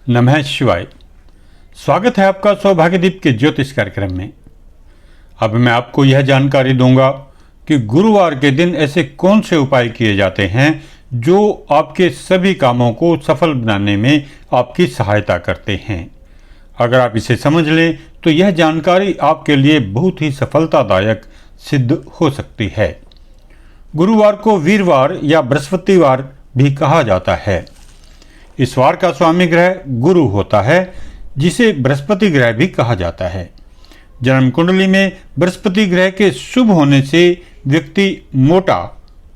नमः शिवाय। स्वागत है आपका सौभाग्यदीप के ज्योतिष कार्यक्रम में। अब मैं आपको यह जानकारी दूंगा कि गुरुवार के दिन ऐसे कौन से उपाय किए जाते हैं जो आपके सभी कामों को सफल बनाने में आपकी सहायता करते हैं। अगर आप इसे समझ लें तो यह जानकारी आपके लिए बहुत ही सफलतादायक सिद्ध हो सकती है। गुरुवार को वीरवार या बृहस्पतिवार भी कहा जाता है। इस वार का स्वामी ग्रह गुरु होता है, जिसे बृहस्पति ग्रह भी कहा जाता है। जन्म कुंडली में बृहस्पति ग्रह के शुभ होने से व्यक्ति मोटा,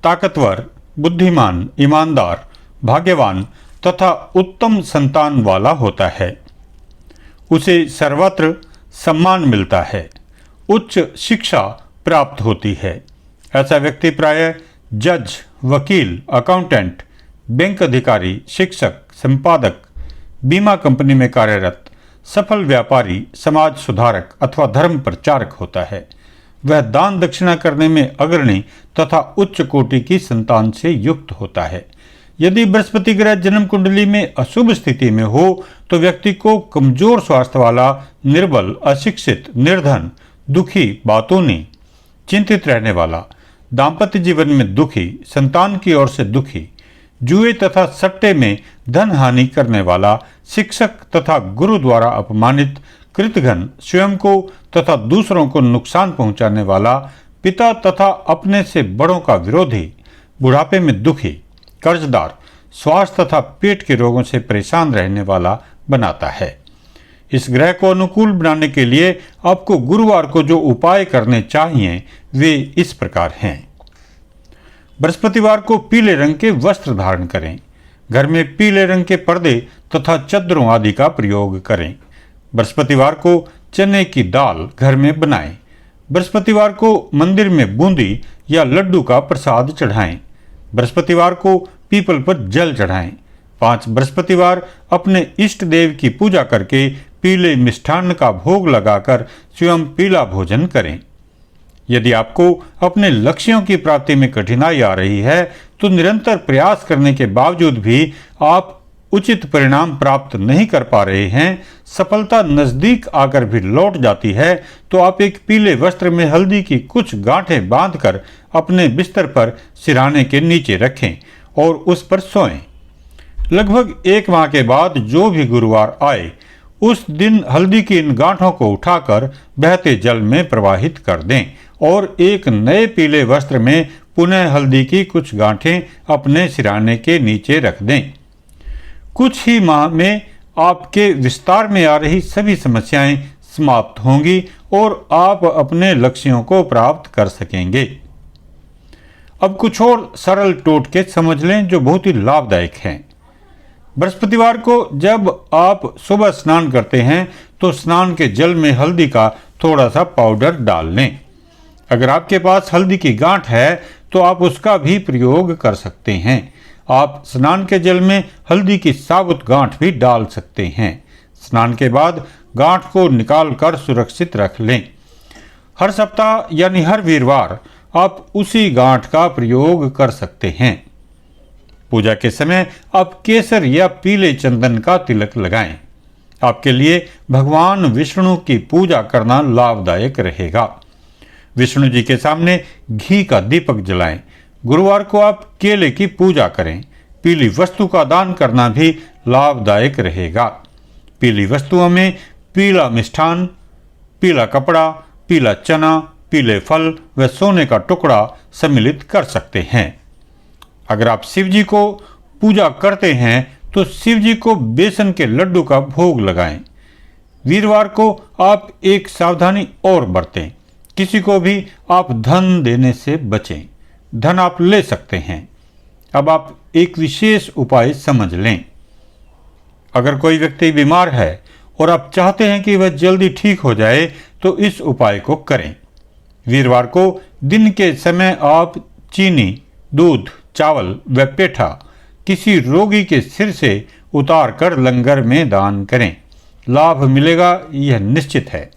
ताकतवर, बुद्धिमान, ईमानदार, भाग्यवान तथा उत्तम संतान वाला होता है। उसे सर्वत्र सम्मान मिलता है, उच्च शिक्षा प्राप्त होती है। ऐसा व्यक्ति प्रायः जज, वकील, अकाउंटेंट, बैंक अधिकारी, शिक्षक, संपादक, बीमा कंपनी में कार्यरत, सफल व्यापारी, समाज सुधारक अथवा धर्म प्रचारक होता है। वह दान दक्षिणा करने में अग्रणी तथा उच्च कोटि की संतान से युक्त होता है। यदि बृहस्पति ग्रह जन्म कुंडली में अशुभ स्थिति में हो तो व्यक्ति को कमजोर स्वास्थ्य वाला, निर्बल, अशिक्षित, निर्धन, दुखी, बातूनी, चिंतित रहने वाला, दाम्पत्य जीवन में दुखी, संतान की ओर से दुखी, जुए तथा सट्टे में धन हानि करने वाला, शिक्षक तथा गुरु द्वारा अपमानित, कृतघ्न, स्वयं को तथा दूसरों को नुकसान पहुंचाने वाला, पिता तथा अपने से बड़ों का विरोधी, बुढ़ापे में दुखी, कर्जदार, स्वास्थ्य तथा पेट के रोगों से परेशान रहने वाला बनाता है। इस ग्रह को अनुकूल बनाने के लिए आपको गुरुवार को जो उपाय करने चाहिए वे इस प्रकार हैं। बृहस्पतिवार को पीले रंग के वस्त्र धारण करें। घर में पीले रंग के पर्दे तथा चद्दरों आदि का प्रयोग करें। बृहस्पतिवार को चने की दाल घर में बनाएं। बृहस्पतिवार को मंदिर में बूंदी या लड्डू का प्रसाद चढ़ाएं। बृहस्पतिवार को पीपल पर जल चढ़ाएं। 5 बृहस्पतिवार अपने इष्ट देव की पूजा करके पीले मिष्ठान्न का भोग लगाकर स्वयं पीला भोजन करें। यदि आपको अपने लक्ष्यों की प्राप्ति में कठिनाई आ रही है तो निरंतर प्रयास करने के बावजूद भी आप उचित परिणाम प्राप्त नहीं कर पा रहे हैं, सफलता नजदीक आकर भी लौट जाती है, तो आप एक पीले वस्त्र में हल्दी की कुछ गांठें बांधकर अपने बिस्तर पर सिरहाने के नीचे रखें और उस पर सोएं। लगभग 1 माह के बाद जो भी गुरुवार आए उस दिन हल्दी की इन गांठों को उठाकर बहते जल में प्रवाहित कर दें और एक नए पीले वस्त्र में पुनः हल्दी की कुछ गांठें अपने सिरहाने के नीचे रख दें। कुछ ही माह में आपके विस्तार में आ रही सभी समस्याएं समाप्त होंगी और आप अपने लक्ष्यों को प्राप्त कर सकेंगे। अब कुछ और सरल टोटके समझ लें जो बहुत ही लाभदायक हैं। बृहस्पतिवार को जब आप सुबह स्नान करते हैं तो स्नान के जल में हल्दी का थोड़ा सा पाउडर डाल लें। अगर आपके पास हल्दी की गांठ है तो आप उसका भी प्रयोग कर सकते हैं। आप स्नान के जल में हल्दी की साबुत गांठ भी डाल सकते हैं। स्नान के बाद गांठ को निकाल कर सुरक्षित रख लें। हर सप्ताह यानी हर वीरवार आप उसी गांठ का प्रयोग कर सकते हैं। पूजा के समय आप केसर या पीले चंदन का तिलक लगाएं। आपके लिए भगवान विष्णु की पूजा करना लाभदायक रहेगा। विष्णु जी के सामने घी का दीपक जलाएं। गुरुवार को आप केले की पूजा करें। पीली वस्तु का दान करना भी लाभदायक रहेगा। पीली वस्तुओं में पीला मिष्ठान, पीला कपड़ा, पीला चना, पीले फल व सोने का टुकड़ा सम्मिलित कर सकते हैं। अगर आप शिव जी को पूजा करते हैं तो शिव जी को बेसन के लड्डू का भोग लगाएं। वीरवार को आप एक सावधानी और बरतें। किसी को भी आप धन देने से बचें। धन आप ले सकते हैं। अब आप एक विशेष उपाय समझ लें। अगर कोई व्यक्ति बीमार है और आप चाहते हैं कि वह जल्दी ठीक हो जाए तो इस उपाय को करें। वीरवार को दिन के समय आप चीनी, दूध, चावल व पेठा किसी रोगी के सिर से उतार कर लंगर में दान करें। लाभ मिलेगा, यह निश्चित है।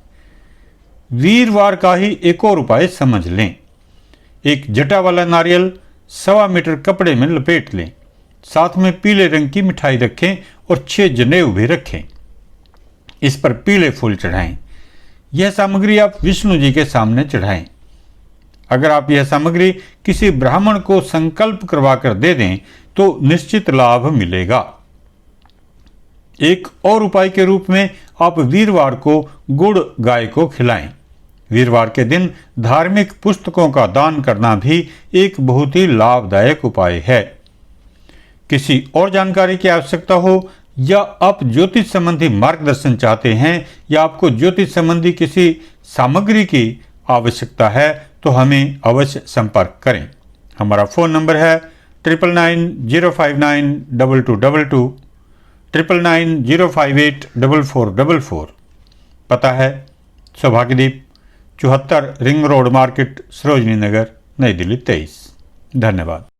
वीरवार का ही एक और उपाय समझ लें। एक जटा वाला नारियल 1.25 मीटर कपड़े में लपेट लें। साथ में पीले रंग की मिठाई रखें और 6 जनेऊ भी रखें। इस पर पीले फूल चढ़ाएं। यह सामग्री आप विष्णु जी के सामने चढ़ाएं। अगर आप यह सामग्री किसी ब्राह्मण को संकल्प करवाकर दे दें तो निश्चित लाभ मिलेगा। एक और उपाय के रूप में आप वीरवार को गुड़ गाय को खिलाएं। वीरवार के दिन धार्मिक पुस्तकों का दान करना भी एक बहुत ही लाभदायक उपाय है। किसी और जानकारी की आवश्यकता हो या आप ज्योतिष संबंधी मार्गदर्शन चाहते हैं या आपको ज्योतिष संबंधी किसी सामग्री की आवश्यकता है तो हमें अवश्य संपर्क करें। हमारा फ़ोन नंबर है 9990592222, 9990584444। पता है सौभाग्यदीप, 74 ring road market, Sarojini Nagar, नई दिल्ली 23। धन्यवाद।